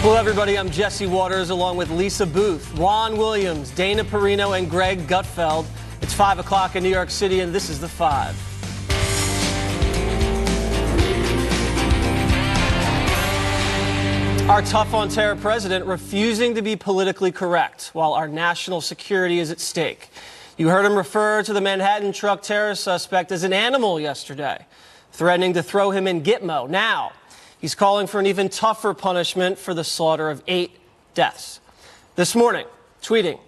Hello, everybody. I'm Jesse Waters, along with Lisa Boothe, Juan Williams, Dana Perino, and Greg Gutfeld. It's 5 o'clock in New York City, and this is The Five. Our tough-on-terror president refusing to be politically correct while our national security is at stake. You heard him refer to the Manhattan truck terror suspect as an animal yesterday, threatening to throw him in Gitmo. Now, he's calling for an even tougher punishment for the slaughter of 8 deaths. This morning, tweeting,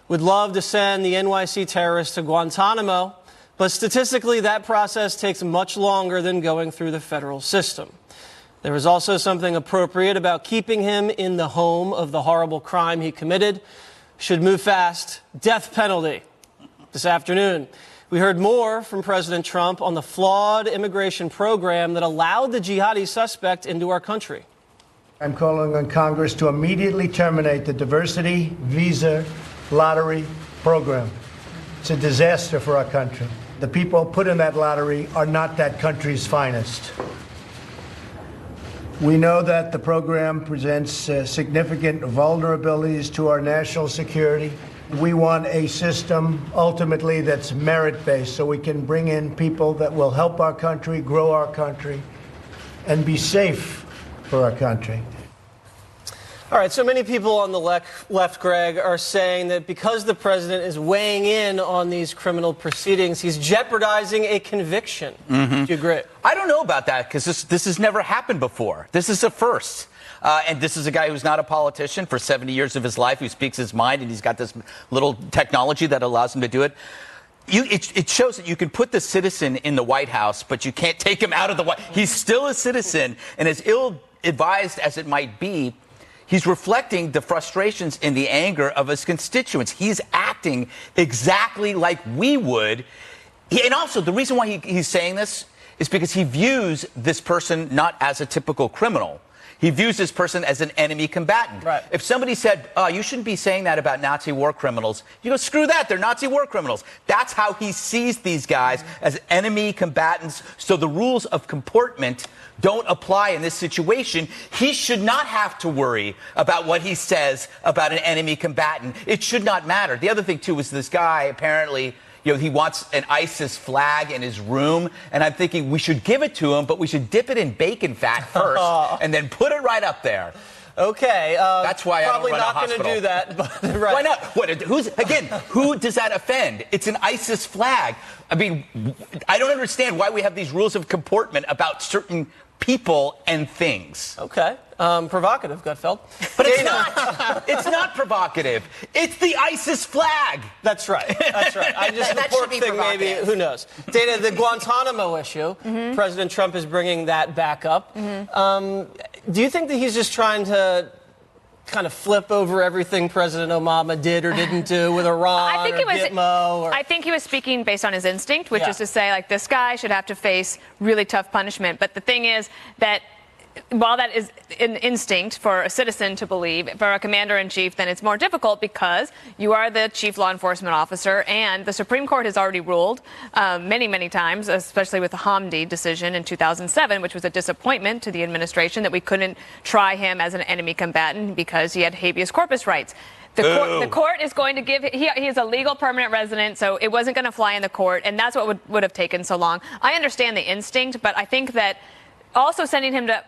"Would love to send the NYC terrorist to Guantanamo, but statistically that process takes much longer than going through the federal system. There is also something appropriate about keeping him in the home of the horrible crime he committed. Should move fast. Death penalty." This afternoon, we heard more from President Trump on the flawed immigration program that allowed the jihadi suspect into our country. I'm calling on Congress to immediately terminate the diversity visa lottery program. It's a disaster for our country. The people put in that lottery are not that country's finest. We know that the program presents significant vulnerabilities to our national security. We want a system ultimately that's merit-based so we can bring in people that will help our country, grow our country, and be safe for our country. All right, so many people on the left, Greg, are saying that because the president is weighing in on these criminal proceedings, he's jeopardizing a conviction. Do you agree? I don't know about that because this has never happened before. This is a first. And this is a guy who's not a politician for 70 years of his life, who speaks his mind, and he's got this little technology that allows him to do it. It shows that you can put the citizen in the White House, but you can't take him out of the White House. He's still a citizen, and as ill-advised as it might be, he's reflecting the frustrations and the anger of his constituents. He's acting exactly like we would. And also, the reason why he's saying this is because he views this person not as a typical criminal. He views this person as an enemy combatant. Right. If somebody said, "Oh, you shouldn't be saying that about Nazi war criminals," you go, "Screw that, they're Nazi war criminals." That's how he sees these guys, as enemy combatants. So the rules of comportment don't apply in this situation. He should not have to worry about what he says about an enemy combatant. It should not matter. The other thing, too, is this guy apparently, he wants an ISIS flag in his room, and I'm thinking we should give it to him, but we should dip it in bacon fat first, and then put it right up there. Okay. That's why probably I don't run a not going to do that. But, right. Why not? Who does that offend? It's an ISIS flag. I mean, I don't understand why we have these rules of comportment about certain people and things. Okay. Provocative, Gutfeld. But it's not. It's not provocative. It's the ISIS flag. That's right. That's right. I just That report should be thing, maybe. Who knows? Dana, the Guantanamo issue, President Trump is bringing that back up. Do you think that he's just trying to kind of flip over everything President Obama did or didn't do with Iran or Gitmo? Or... I think he was speaking based on his instinct, which is to say, like, this guy should have to face really tough punishment. But the thing is that while that is an instinct for a citizen to believe, for a commander-in-chief, then it's more difficult because you are the chief law enforcement officer, and the Supreme Court has already ruled many, many times, especially with the Hamdi decision in 2007, which was a disappointment to the administration, that we couldn't try him as an enemy combatant because he had habeas corpus rights. The court is going to give he is a legal permanent resident, so it wasn't going to fly in the court, and that's what would have taken so long. I understand the instinct, but I think that also sending him to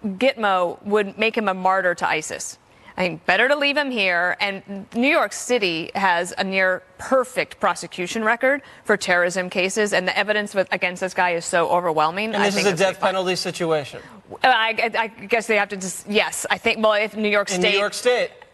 Gitmo would make him a martyr to ISIS. I think better to leave him here. And New York City has a near perfect prosecution record for terrorism cases, and the evidence against this guy is so overwhelming. And this is a death penalty situation. I guess they have to just, yes. I think, well, if New York State.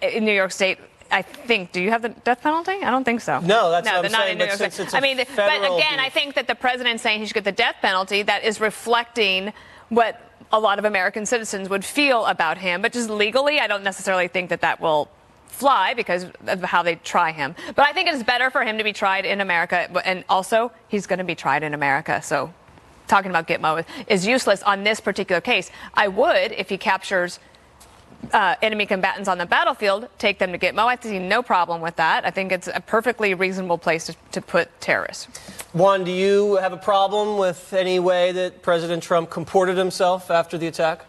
In New York State, I think, do you have the death penalty? I don't think so. No, that's what I'm not saying, in New York State. I mean, but again, I think that the president saying he should get the death penalty, that is reflecting what a lot of American citizens would feel about him. But just legally, I don't necessarily think that that will fly because of how they try him. But I think it is better for him to be tried in America. And also, he's going to be tried in America. So talking about Gitmo is useless on this particular case. I would, if he captures enemy combatants on the battlefield, take them to Gitmo. I see no problem with that. I think it's a perfectly reasonable place to put terrorists. Juan, do you have a problem with any way that President Trump comported himself after the attack?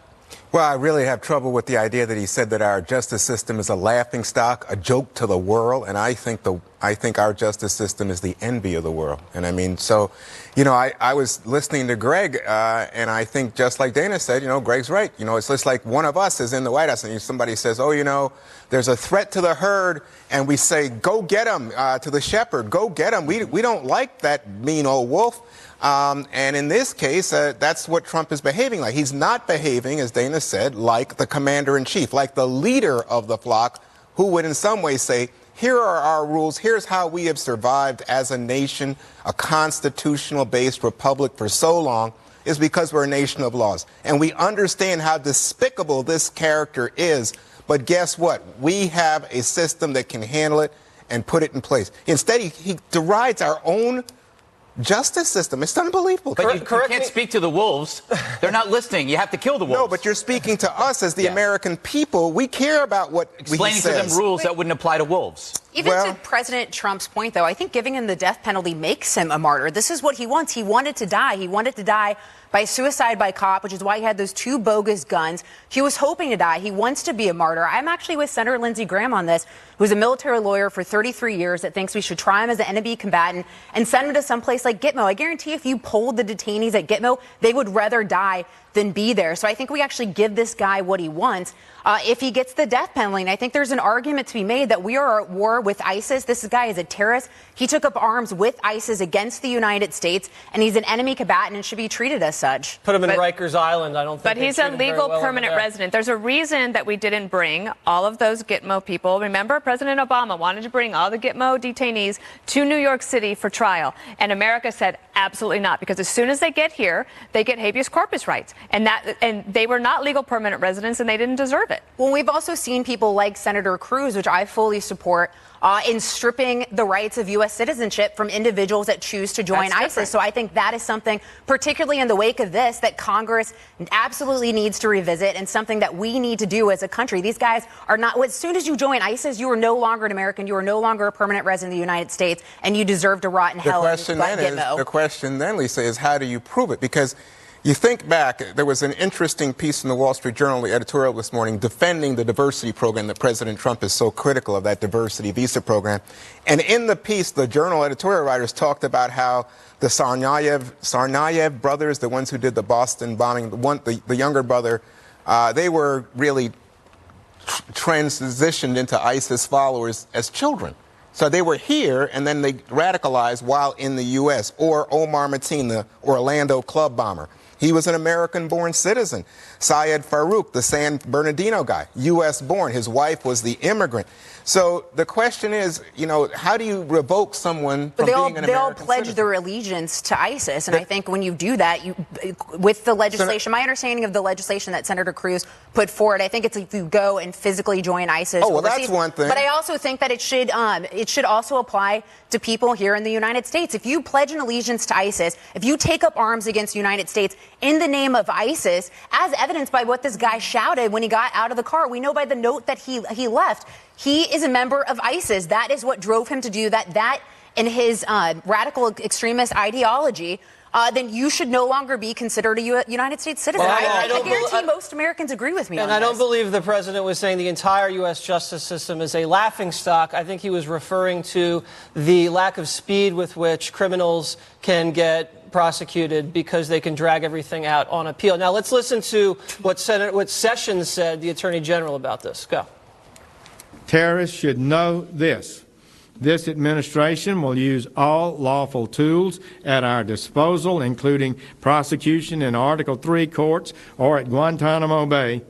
Well, I really have trouble with the idea that he said that our justice system is a laughingstock, a joke to the world, and I think our justice system is the envy of the world. And I mean, so, you know, I was listening to Greg, and I think just like Dana said, you know, Greg's right. You know, it's just like one of us is in the White House, and somebody says, oh, you know, there's a threat to the herd, and we say, go get him, to the shepherd, go get him. We don't like that mean old wolf. And in this case, that's what Trump is behaving like. He's not behaving, as Dana said, like the commander-in-chief, like the leader of the flock, who would in some ways say, here are our rules, here's how we have survived as a nation, a constitutional-based republic for so long, is because we're a nation of laws. And we understand how despicable this character is, but guess what? We have a system that can handle it and put it in place. Instead, he derides our own justice system. It's unbelievable. But you can't speak to the wolves. They're not listening. You have to kill the wolves. No, but you're speaking to us as the American people. We care about what explaining to them rules that wouldn't apply to wolves. Even to President Trump's point, though, I think giving him the death penalty makes him a martyr. This is what he wants. He wanted to die. He wanted to die by suicide by cop, which is why he had those 2 bogus guns. He was hoping to die. He wants to be a martyr. I'm actually with Senator Lindsey Graham on this, who's a military lawyer for 33 years that thinks we should try him as an enemy combatant and send him to someplace like Gitmo. I guarantee if you polled the detainees at Gitmo, they would rather die than be there. So I think we actually give this guy what he wants if he gets the death penalty. And I think there's an argument to be made that we are at war with ISIS. This guy is a terrorist. He took up arms with ISIS against the United States, and he's an enemy combatant and should be treated as such. Put him in Rikers Island. I don't think. But he's a legal permanent resident. There's a reason that we didn't bring all of those Gitmo people. Remember, President Obama wanted to bring all the Gitmo detainees to New York City for trial. And America said absolutely not, because as soon as they get here, they get habeas corpus rights. And they were not legal permanent residents, and they didn't deserve it. Well, we've also seen people like Senator Cruz, which I fully support, in stripping the rights of U.S. citizenship from individuals that choose to join ISIS. So I think that is something, particularly in the wake of this, that Congress absolutely needs to revisit, and something that we need to do as a country. These guys are not, as soon as you join ISIS, you are no longer an American, you are no longer a permanent resident of the United States, and you deserve to rot in hell. The question then, Lisa, is how do you prove it? Because you think back, there was an interesting piece in the Wall Street Journal, the editorial this morning, defending the diversity program that President Trump is so critical of, that diversity visa program. And in the piece, the Journal editorial writers talked about how the Tsarnaev brothers, the ones who did the Boston bombing, the younger brother, they were really transitioned into ISIS followers as children. So they were here, and then they radicalized while in the U.S. Or Omar Mateen, the Orlando club bomber. He was an American-born citizen. Syed Farouk, the San Bernardino guy, U.S.-born. His wife was the immigrant. So the question is, you know, how do you revoke someone from being an American citizen? They all pledge their allegiance to ISIS, and I think when you do that, with the legislation, my understanding of the legislation that Senator Cruz put forward, I think it's if you go and physically join ISIS. Oh, well, that's one thing. But I also think that it should also apply to people here in the United States. If you pledge an allegiance to ISIS, if you take up arms against the United States in the name of ISIS, as evidenced by what this guy shouted when he got out of the car, we know by the note that he left, he is a member of ISIS. That is what drove him to do that. That and his radical extremist ideology, then you should no longer be considered a United States citizen. Well, I guarantee most Americans agree with me on this. And I don't believe the president was saying the entire U.S. justice system is a laughingstock. I think he was referring to the lack of speed with which criminals can get prosecuted because they can drag everything out on appeal. Now, let's listen to what Sessions said, the Attorney General, about this. Go. Terrorists should know this. This administration will use all lawful tools at our disposal, including prosecution in Article 3 courts or at Guantanamo Bay.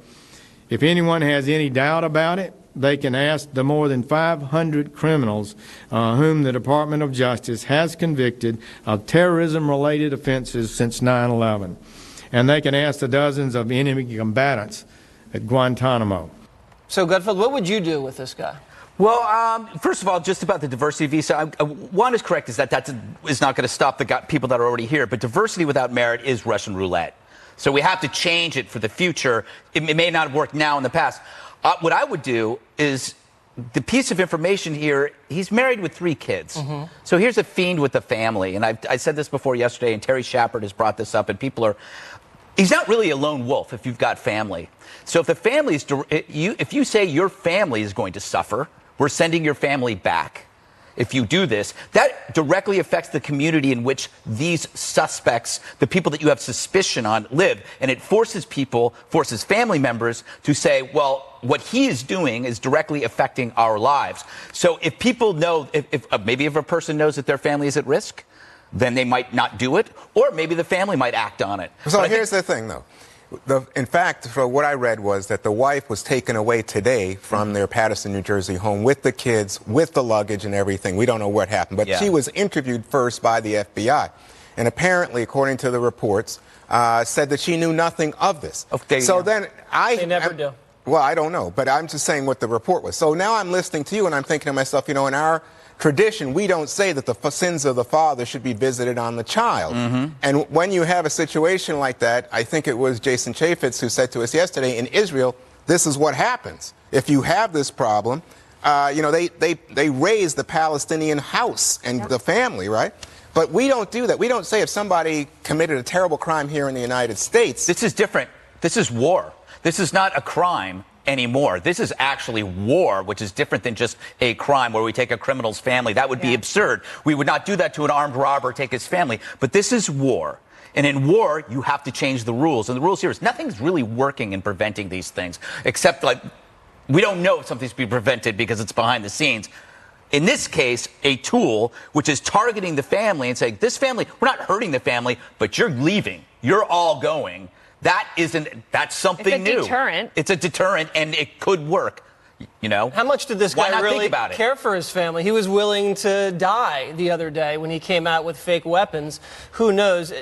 If anyone has any doubt about it, they can ask the more than 500 criminals whom the Department of Justice has convicted of terrorism-related offenses since 9/11. And they can ask the dozens of enemy combatants at Guantanamo. So, Gutfeld, what would you do with this guy? Well, first of all, just about the diversity visa, one is correct, is that is not going to stop the people that are already here. But diversity without merit is Russian roulette. So we have to change it for the future. It may not have worked now in the past. What I would do is, the piece of information here, he's married with 3 kids. Mm-hmm. So here's a fiend with a family. And I said this before yesterday, and Terry Shepard has brought this up, and people are He's not really a lone wolf if you've got family. So if the family's, if you say your family is going to suffer, we're sending your family back. If you do this, that directly affects the community in which these suspects, the people that you have suspicion on, live. And it forces family members to say, well, what he is doing is directly affecting our lives. So if people know, maybe if a person knows that their family is at risk, then they might not do it, or maybe the family might act on it. So here's the thing, though. In fact, for what I read was that the wife was taken away today from their Paterson, New Jersey home with the kids, with the luggage and everything. We don't know what happened, but she was interviewed first by the FBI. And apparently, according to the reports, said that she knew nothing of this. They never do. Well, I don't know, but I'm just saying what the report was. So now I'm listening to you and I'm thinking to myself, you know, in our tradition, we don't say that the sins of the father should be visited on the child. And when you have a situation like that, I think it was Jason Chaffetz who said to us yesterday, in Israel, this is what happens. If you have this problem, you know, they raise the Palestinian house and the family, right? But we don't do that. We don't say if somebody committed a terrible crime here in the United States. This is different. This is war. This is not a crime anymore. This is actually war, which is different than just a crime where we take a criminal's family. That would be absurd. We would not do that to an armed robber, take his family. But this is war. And in war, you have to change the rules. And the rules here is nothing's really working in preventing these things, except like we don't know if something's being prevented because it's behind the scenes. In this case, a tool which is targeting the family and saying, this family, we're not hurting the family, but you're leaving. You're all going. That's something new. It's a deterrent. It's a deterrent, and it could work. You know? How much did this guy really care for his family? He was willing to die the other day when he came out with fake weapons. Who knows?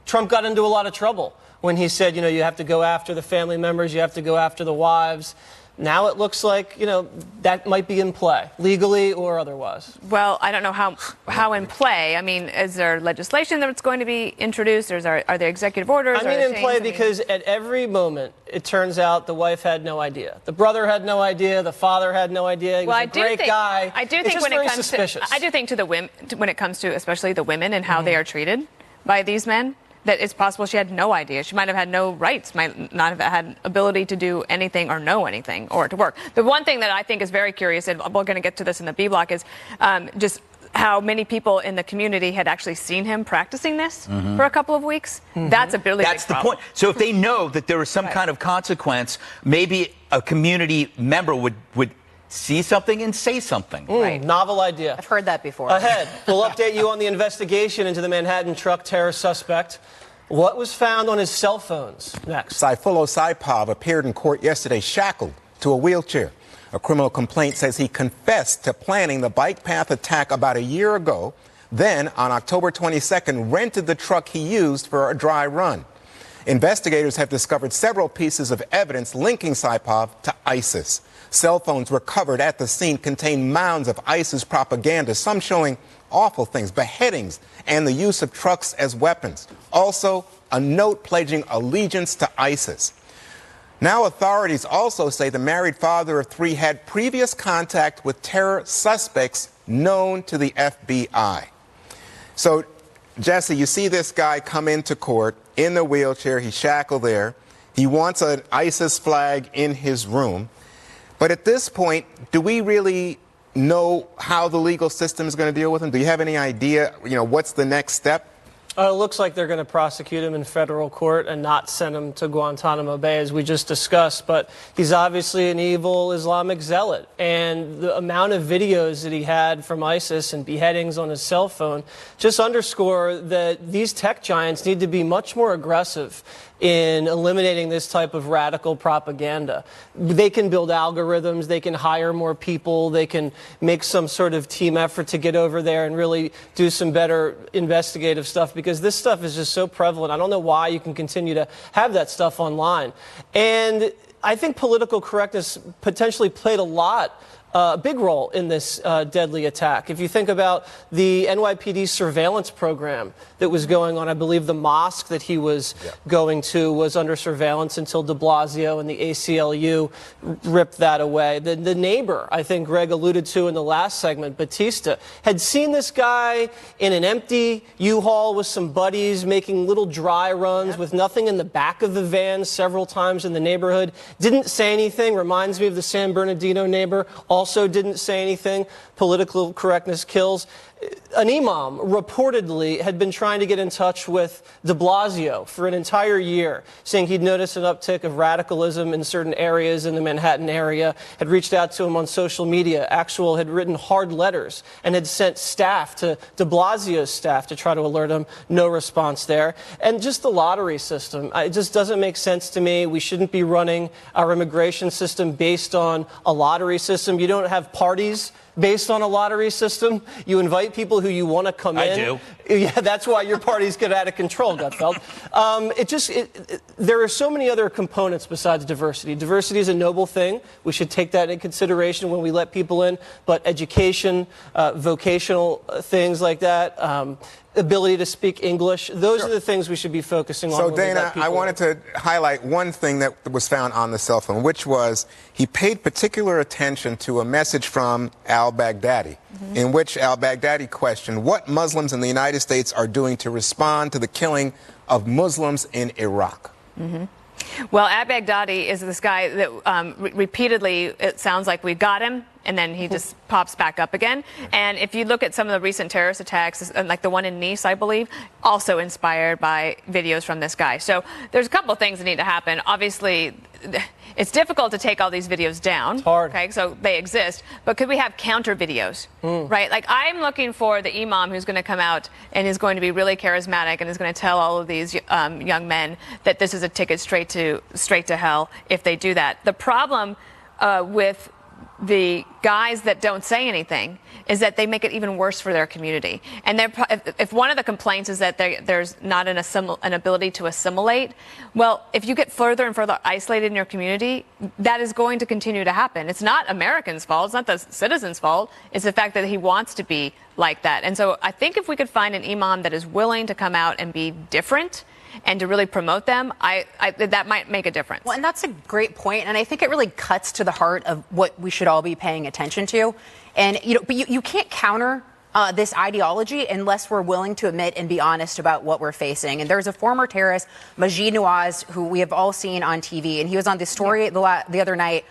Trump got into a lot of trouble when he said, you know, you have to go after the family members, you have to go after the wives. Now it looks like, you know, that might be in play, legally or otherwise. Well, I don't know how in play. I mean, is there legislation that's going to be introduced, or are there executive orders? I mean, in play because at every moment, it turns out the wife had no idea. The brother had no idea. The father had no idea. He was a great guy. I do think when it comes to, I do think to the women, when it comes to especially the women and how they are treated by these men, that it's possible she had no idea. She might have had no rights, might not have had ability to do anything or know anything or to work. The one thing that I think is very curious, and we're going to get to this in the B block, is just how many people in the community had actually seen him practicing this for a couple of weeks. That's a really big problem. That's the point. So if they know that there is some kind of consequence, maybe a community member would see something and say something. Novel idea. I've heard that before. Ahead, we'll update you on the investigation into the Manhattan truck terror suspect. What was found on his cell phones? Next. Sayfullo Saipov appeared in court yesterday shackled to a wheelchair. A criminal complaint says he confessed to planning the bike path attack about a year ago, then on October 22nd rented the truck he used for a dry run. Investigators have discovered several pieces of evidence linking Saipov to ISIS. Cell phones recovered at the scene contain mounds of ISIS propaganda, some showing awful things, beheadings, and the use of trucks as weapons. Also, a note pledging allegiance to ISIS. Now authorities also say the married father of three had previous contact with terror suspects known to the FBI. So, Jesse, you see this guy come into court in the wheelchair. He's shackled there. He wants an ISIS flag in his room. But at this point, do we really know how the legal system is going to deal with him? Do you have any idea, you know, what's the next step? It looks like they're going to prosecute him in federal court and not send him to Guantanamo Bay, as we just discussed. But he's obviously an evil Islamic zealot. And the amount of videos that he had from ISIS and beheadings on his cell phone just underscore that these tech giants need to be much more aggressive in eliminating this type of radical propaganda. They can build algorithms, they can hire more people, they can make some sort of team effort to get over there and really do some better investigative stuff, because this stuff is just so prevalent. I don't know why you can continue to have that stuff online. And I think political correctness potentially played a lot a big role in this deadly attack. If you think about the NYPD surveillance program that was going on, I believe the mosque that he was going to was under surveillance until de Blasio and the ACLU ripped that away. The neighbor, I think Greg alluded to in the last segment, Batista, had seen this guy in an empty U-Haul with some buddies making little dry runs with nothing in the back of the van several times in the neighborhood. Didn't say anything. Reminds me of the San Bernardino neighbor. Also didn't say anything. Political correctness kills. An imam reportedly had been trying to get in touch with de Blasio for an entire year, saying he'd noticed an uptick of radicalism in certain areas in the Manhattan area, had reached out to him on social media, had written hard letters, and had sent staff to de Blasio's staff to try to alert him. No response there. And just the lottery system, it just doesn't make sense to me. We shouldn't be running our immigration system based on a lottery system. You don't have parties based on a lottery system. You invite people who you want to come in. I do. Yeah, that's why your parties get out of control, Gutfeld. There are so many other components besides diversity. Diversity is a noble thing. We should take that into consideration when we let people in. But education, vocational things like that, ability to speak English, those are the things we should be focusing on. So, Dana, I wanted to highlight one thing that was found on the cell phone, which was he paid particular attention to a message from al-Baghdadi, in which al-Baghdadi questioned what Muslims in the United States are doing to respond to the killing of Muslims in Iraq. Well, al-Baghdadi is this guy that repeatedly, it sounds like we got him, and then he just pops back up again. And if you look at some of the recent terrorist attacks, like the one in Nice, I believe, also inspired by videos from this guy. So there's a couple of things that need to happen. Obviously, it's difficult to take all these videos down. It's hard. Okay, so they exist. But could we have counter videos, right? Like, I'm looking for the imam who's going to come out and is going to be really charismatic and is going to tell all of these young men that this is a ticket straight to hell if they do that. The problem with the guys that don't say anything is that they make it even worse for their community. And if one of the complaints is that there's not an ability to assimilate, well, if you get further and further isolated in your community, that is going to continue to happen. It's not Americans' fault. It's not the citizens' fault. It's the fact that he wants to be like that. And so I think if we could find an imam that is willing to come out and be different and to really promote them, that might make a difference. Well, and that's a great point, and I think it really cuts to the heart of what we should all be paying attention to. And but you can't counter this ideology unless we're willing to admit and be honest about what we're facing. And there's a former terrorist, Majid Nawaz, who we have all seen on TV, and he was on this story the other night,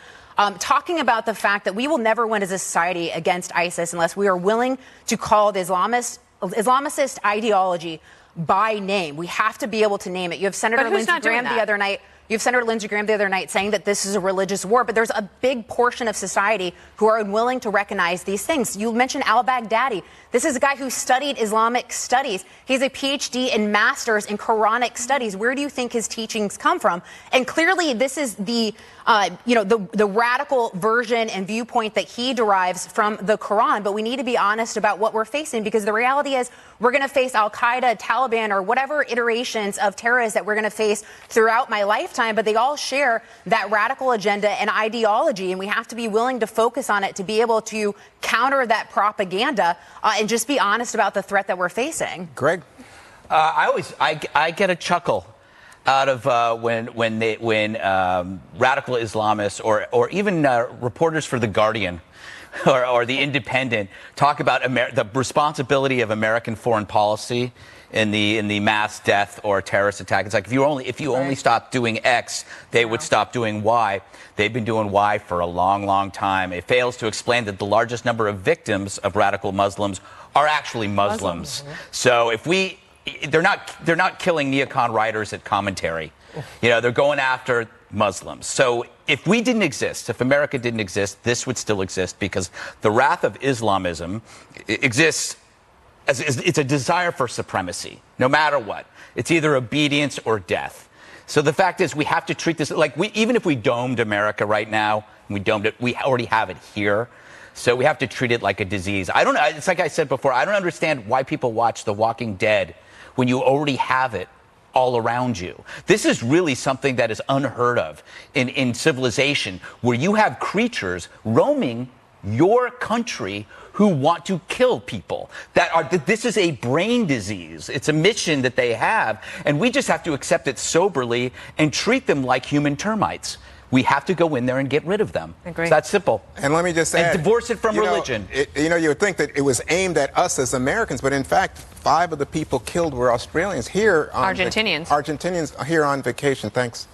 talking about the fact that we will never win as a society against ISIS unless we are willing to call the Islamicist ideology by name. We have to be able to name it. You have Senator Lindsey Graham the other night. You have Senator Lindsey Graham the other night saying that this is a religious war, but there's a big portion of society who are unwilling to recognize these things. You mentioned al-Baghdadi. This is a guy who studied Islamic studies. He's a PhD and master's in Quranic studies. Where do you think his teachings come from? And clearly, this is the radical version and viewpoint that he derives from the Quran. But we need to be honest about what we're facing, because the reality is we're going to face Al-Qaeda, Taliban, or whatever iterations of terrorists that we're going to face throughout my lifetime. But they all share that radical agenda and ideology, and we have to be willing to focus on it to be able to counter that propaganda and just be honest about the threat that we're facing. Greg? I get a chuckle out of when radical Islamists or even reporters for The Guardian or The Independent talk about the responsibility of American foreign policy in the mass death or terrorist attack. It's like if you only stop doing X, they would stop doing Y. They've been doing Y for a long, long time. It fails to explain that the largest number of victims of radical Muslims are actually Muslims. So they're not killing neocon writers at commentary. They're going after Muslims. So if we didn't exist, if America didn't exist, this would still exist, because the wrath of Islamism exists. It's a desire for supremacy, no matter what. It's either obedience or death. So the fact is, we have to treat this like even if we domed America right now, we already have it here. So we have to treat it like a disease. It's like I said before, I don't understand why people watch The Walking Dead when you already have it all around you. This is really something that is unheard of in civilization, where you have creatures roaming your country who want to kill people. This is a brain disease. It's a mission that they have, and we just have to accept it soberly and treat them like human termites. We have to go in there and get rid of them. Agree. It's that simple. And let me just add, and divorce it from religion. You would think that it was aimed at us as Americans, but in fact, 5 of the people killed were Australians here on Argentinians here on vacation. Thanks.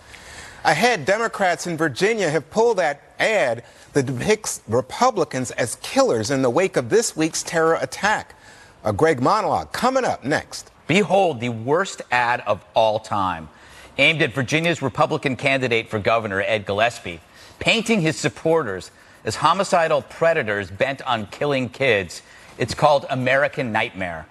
Ahead, Democrats in Virginia have pulled that ad that depicts Republicans as killers in the wake of this week's terror attack. A Greg monologue coming up next. Behold the worst ad of all time, aimed at Virginia's Republican candidate for governor, Ed Gillespie, painting his supporters as homicidal predators bent on killing kids. It's called American Nightmare.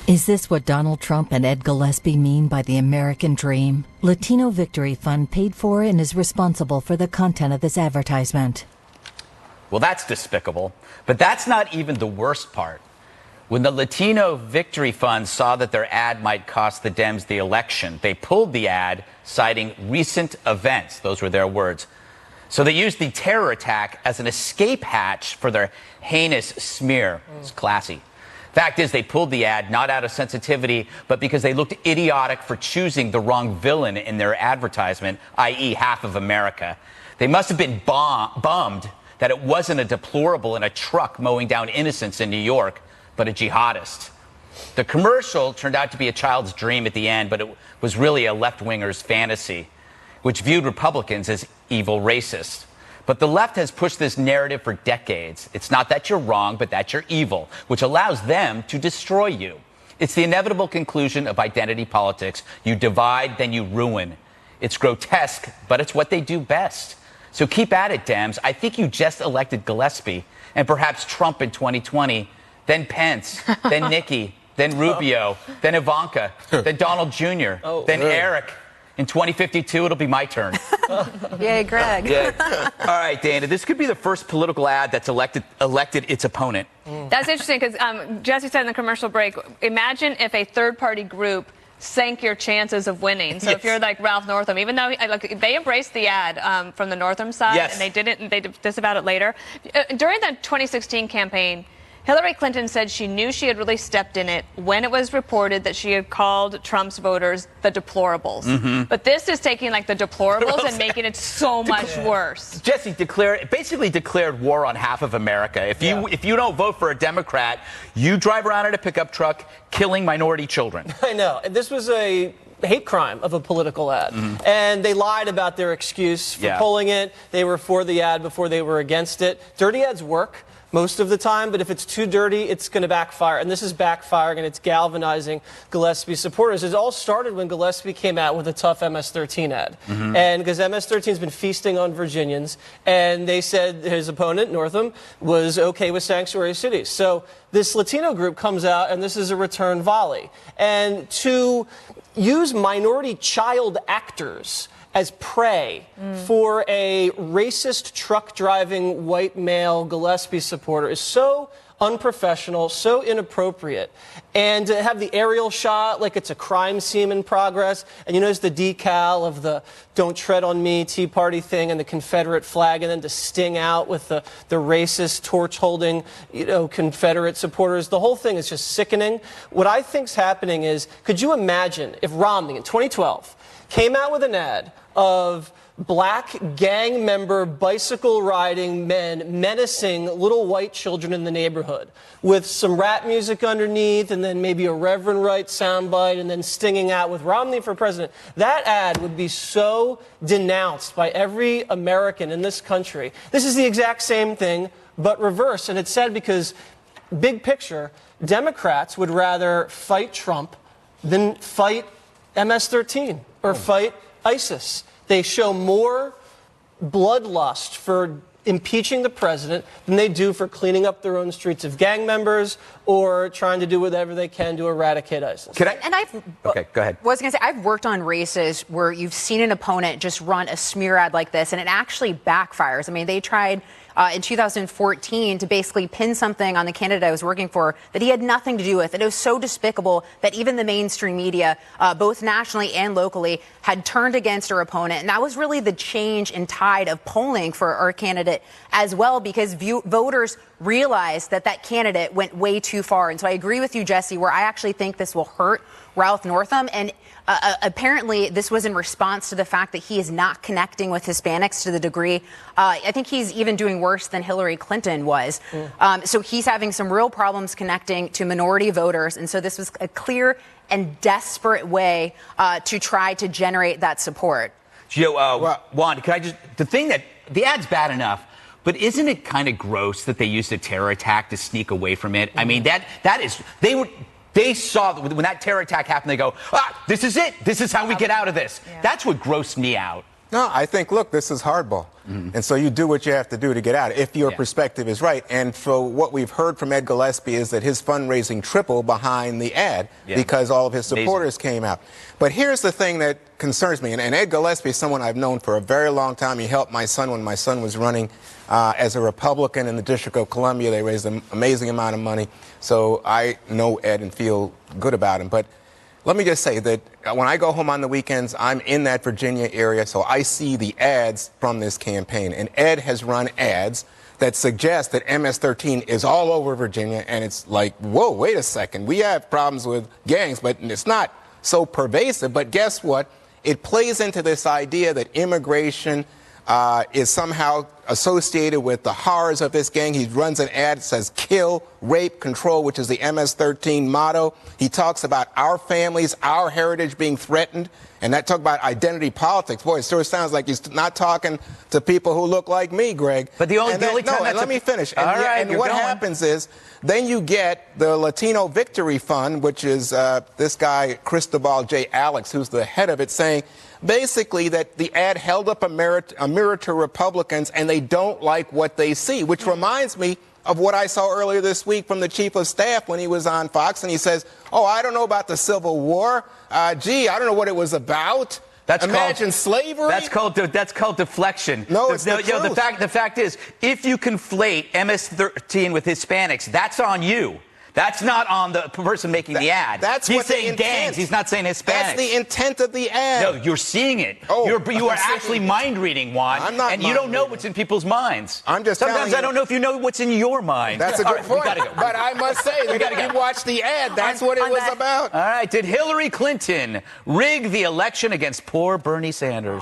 Is this what Donald Trump and Ed Gillespie mean by the American dream? Latino Victory Fund paid for and is responsible for the content of this advertisement. Well, that's despicable. But that's not even the worst part. When the Latino Victory Fund saw that their ad might cost the Dems the election, they pulled the ad, citing recent events. Those were their words. So they used the terror attack as an escape hatch for their heinous smear. It's classy. Fact is, they pulled the ad not out of sensitivity, but because they looked idiotic for choosing the wrong villain in their advertisement, i.e. half of America. They must have been bummed that it wasn't a deplorable in a truck mowing down innocents in New York, but a jihadist. The commercial turned out to be a child's dream at the end, but it was really a left-winger's fantasy, which viewed Republicans as evil racists. But the left has pushed this narrative for decades. It's not that you're wrong, but that you're evil, which allows them to destroy you. It's the inevitable conclusion of identity politics. You divide, then you ruin. It's grotesque, but it's what they do best. So keep at it, Dems. I think you just elected Gillespie, and perhaps Trump in 2020, then Pence, then Nikki, then Rubio, then Ivanka, then Donald Jr., then Eric. In 2052, it'll be my turn. Yay, Greg. Yeah. All right, Dana, this could be the first political ad that's elected its opponent. That's interesting because Jesse said in the commercial break, imagine if a third-party group sank your chances of winning. So if you're like Ralph Northam, even though they embraced the ad from the Northam side, and they disavowed it later. During the 2016 campaign, Hillary Clinton said she knew she had really stepped in it when it was reported that she had called Trump's voters the deplorables. Mm-hmm. But this is taking like the deplorables and making it so much worse. Jesse basically declared war on half of America. If you don't vote for a Democrat, you drive around in a pickup truck killing minority children. I know. And this was a hate crime of a political ad. Mm-hmm. And they lied about their excuse for pulling it. They were for the ad before they were against it. Dirty ads work most of the time, but if it's too dirty, it's going to backfire. And this is backfiring, and it's galvanizing Gillespie's supporters. It all started when Gillespie came out with a tough MS-13 ad. Mm-hmm. And because MS-13 has been feasting on Virginians, and they said his opponent, Northam, was okay with sanctuary cities. So this Latino group comes out, and this is a return volley. And to use minority child actors as prey for a racist truck-driving white male Gillespie supporter is so unprofessional, so inappropriate. And to have the aerial shot like it's a crime scene in progress, and you notice the decal of the "Don't Tread on Me" Tea Party thing and the Confederate flag, and then to sting out with the racist torch-holding, Confederate supporters. The whole thing is just sickening. What I think's happening is, could you imagine if Romney in 2012 came out with an ad of black gang member bicycle riding men menacing little white children in the neighborhood with some rap music underneath and then maybe a Reverend Wright soundbite and then stinging out with Romney for president. That ad would be so denounced by every American in this country. This is the exact same thing, but reverse. And it's sad because, big picture, Democrats would rather fight Trump than fight MS-13 or fight ISIS. They show more bloodlust for impeaching the president than they do for cleaning up their own streets of gang members or trying to do whatever they can to eradicate ISIS. Okay, go ahead. Was going to say, I've worked on races where you've seen an opponent just run a smear ad like this, and it actually backfires. I mean, they tried in 2014 to basically pin something on the candidate I was working for that he had nothing to do with. And it was so despicable that even the mainstream media, both nationally and locally, had turned against our opponent. And that was really the change in tide of polling for our candidate as well, because voters realized that that candidate went way too far. And so I agree with you, Jesse, where I actually think this will hurt Ralph Northam. And apparently this was in response to the fact that he is not connecting with Hispanics to the degree. I think he's even doing worse than Hillary Clinton was. So he's having some real problems connecting to minority voters. And so this was a clear and desperate way to try to generate that support. Juan, can I just, the ad's bad enough, but isn't it kind of gross that they used a terror attack to sneak away from it? I mean, they saw when that terror attack happened, they go, this is it. This is how we get out of this. Yeah. That's what grossed me out. No, I think, look, this is hardball. And so you do what you have to do to get out, if your perspective is right. And for what we've heard from Ed Gillespie is that his fundraising tripled behind the ad because all of his supporters came out. But here's the thing that concerns me. And Ed Gillespie is someone I've known for a very long time. He helped my son when my son was running as a Republican in the District of Columbia. They raised an amazing amount of money. So I know Ed and feel good about him. But let me just say that when I go home on the weekends, I'm in that Virginia area, so I see the ads from this campaign. And Ed has run ads that suggest that MS-13 is all over Virginia, and it's like, whoa, wait a second. We have problems with gangs, but it's not so pervasive. But guess what? It plays into this idea that immigration is somehow associated with the horrors of this gang. He runs an ad that says kill, rape, control, which is the MS-13 motto. He talks about our families, our heritage being threatened, and that talk about identity politics. Boy, it sure sounds like he's not talking to people who look like me, Greg. But the only time let me finish. And what happens is then you get the Latino Victory Fund, which is this guy, Cristobal J. Alex, who's the head of it, saying basically that the ad held up a mirror to Republicans and they don't like what they see, which reminds me of what I saw earlier this week from the chief of staff when he was on Fox, and he says, oh, I don't know about the Civil War. Gee, I don't know what it was about. Imagine slavery. That's called deflection. No, it's the truth. The fact is, if you conflate MS-13 with Hispanics, that's on you. That's not on the person making the ad. He's saying gangs. He's not saying Hispanics. That's the intent of the ad. No, you're seeing it. Oh, you are actually mind reading, Juan. I'm not. And you don't know what's in people's minds. I'm just. Sometimes I don't know if you know what's in your mind. That's a good point. We gotta go. But I must say that if you watch the ad, that's what it was about. All right. Did Hillary Clinton rig the election against poor Bernie Sanders?